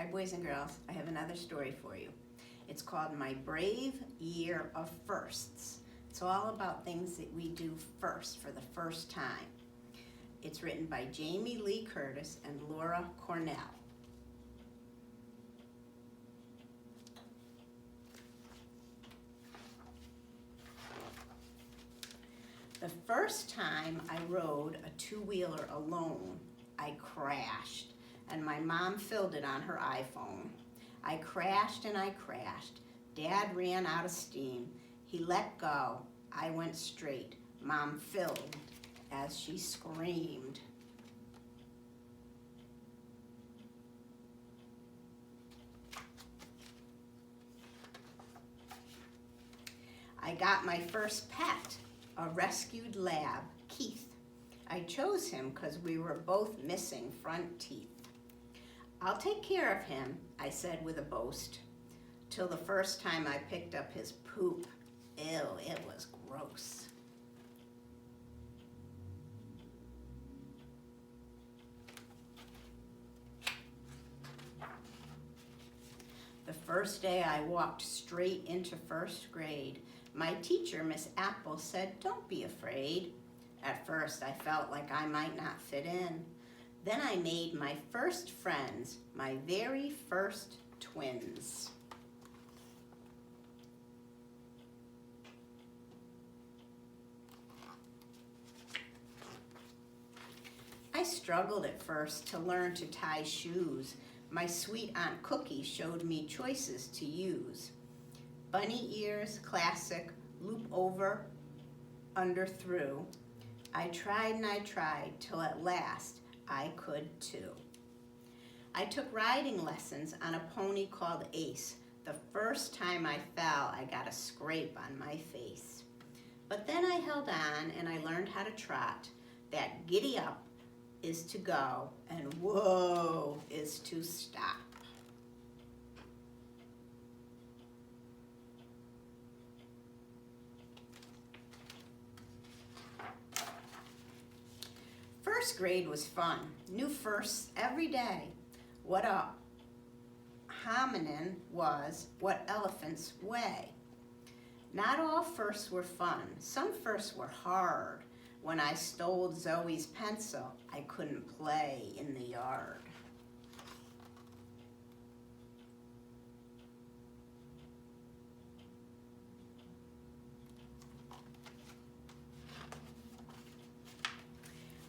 Hi boys and girls, I have another story for you. It's called My Brave Year of Firsts. It's all about things that we do first for the first time. It's written by Jamie Lee Curtis and Laura Cornell. The first time I rode a two-wheeler alone, I crashed, and my mom filmed it on her iPhone. I crashed and I crashed. Dad ran out of steam. He let go. I went straight. Mom filmed as she screamed. I got my first pet, a rescued lab, Keith. I chose him because we were both missing front teeth. I'll take care of him, I said with a boast, till the first time I picked up his poop. Ew, it was gross. The first day I walked straight into first grade. My teacher, Miss Apple, said, "Don't be afraid." At first, I felt like I might not fit in. Then I made my first friends, my very first twins. I struggled at first to learn to tie shoes. My sweet Aunt Cookie showed me choices to use. Bunny ears, classic, loop over, under, through. I tried and I tried till at last I could too. I took riding lessons on a pony called Ace. The first time I fell, I got a scrape on my face. But then I held on and I learned how to trot. That giddy up is to go and whoa is to stop. First grade was fun. New firsts every day. What a hominin was, what elephants weigh. Not all firsts were fun. Some firsts were hard. When I stole Zoe's pencil, I couldn't play in the yard.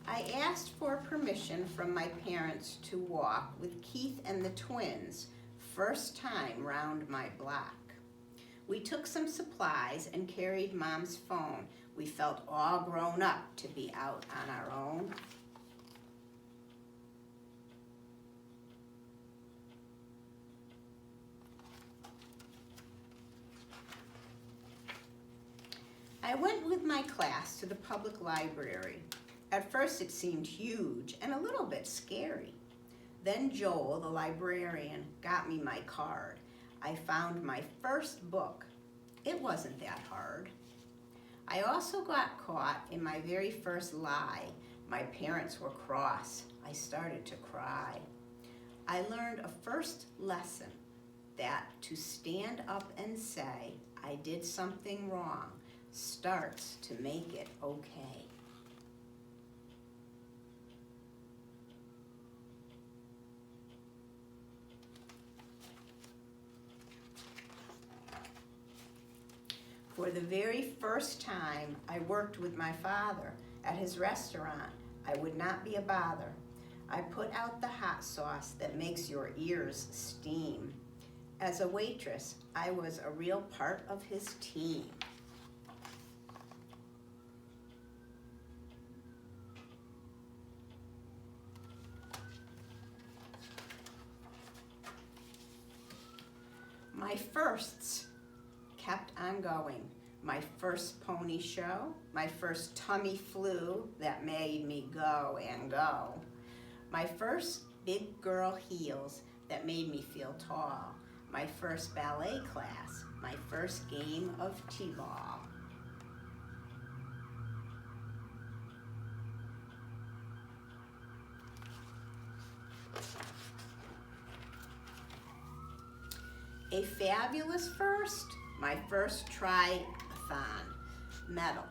I asked for permission from my parents to walk with Keith and the twins, first time round my block. We took some supplies and carried Mom's phone. We felt all grown up to be out on our own. I went with my class to the public library. At first it seemed huge and a little bit scary. Then Joel, the librarian, got me my card. I found my first book. It wasn't that hard. I also got caught in my very first lie. My parents were cross. I started to cry. I learned a first lesson, that to stand up and say, I did something wrong, starts to make it okay. For the very first time, I worked with my father at his restaurant. I would not be a bother. I put out the hot sauce that makes your ears steam. As a waitress, I was a real part of his team. My firsts kept on going. My first pony show, my first tummy flu that made me go and go. My first big girl heels that made me feel tall. My first ballet class, my first game of t-ball. A fabulous first, my first triathlon medal.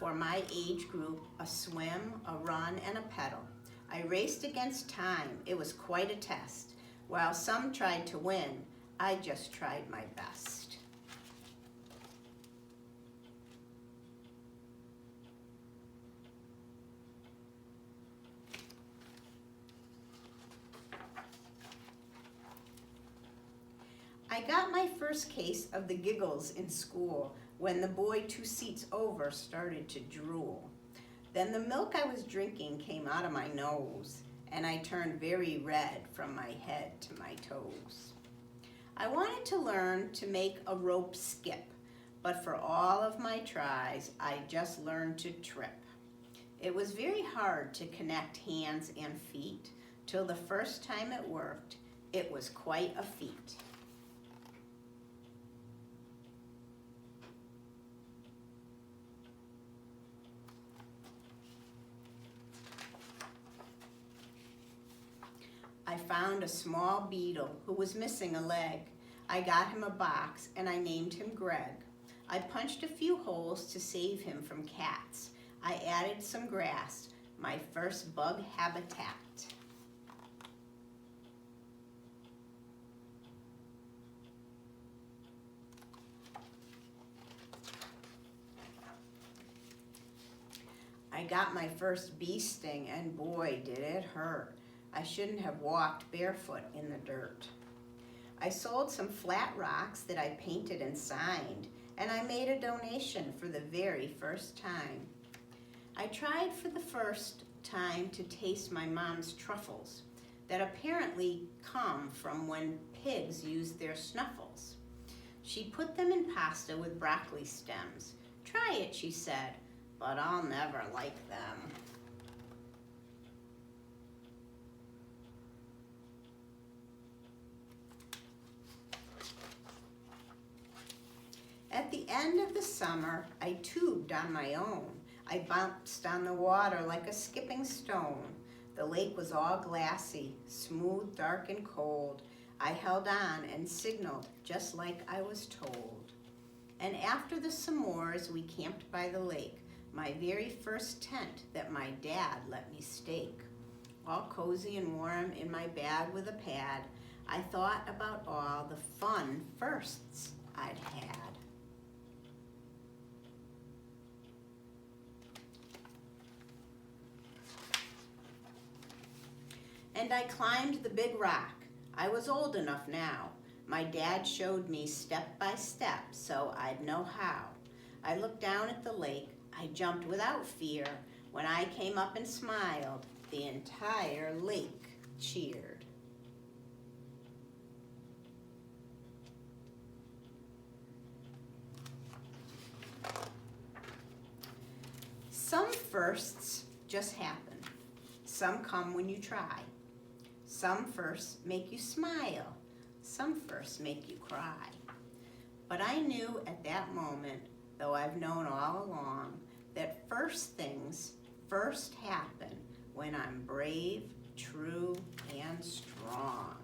For my age group, a swim, a run, and a pedal. I raced against time. It was quite a test. While some tried to win, I just tried my best. I got my first case of the giggles in school when the boy 2 seats over started to drool. Then the milk I was drinking came out of my nose, and I turned very red from my head to my toes. I wanted to learn to make a rope skip, but for all of my tries, I just learned to trip. It was very hard to connect hands and feet. Till the first time it worked, it was quite a feat. I found a small beetle who was missing a leg. I got him a box and I named him Greg. I punched a few holes to save him from cats. I added some grass, my first bug habitat. I got my first bee sting and boy did it hurt. I shouldn't have walked barefoot in the dirt. I sold some flat rocks that I painted and signed, and I made a donation for the very first time. I tried for the first time to taste my mom's truffles that apparently come from when pigs use their snuffles. She put them in pasta with broccoli stems. Try it, she said, but I'll never like them. At the end of the summer, I tubed on my own. I bounced on the water like a skipping stone. The lake was all glassy, smooth, dark, and cold. I held on and signaled just like I was told. And after the s'mores, we camped by the lake, my very first tent that my dad let me stake. All cozy and warm in my bag with a pad, I thought about all the fun firsts I'd had. And I climbed the big rock. I was old enough now. My dad showed me step by step so I'd know how. I looked down at the lake. I jumped without fear. When I came up and smiled, the entire lake cheered. Some firsts just happen. Some come when you try. Some firsts make you smile. Some firsts make you cry. But I knew at that moment, though I've known all along, that first things first happen when I'm brave, true, and strong.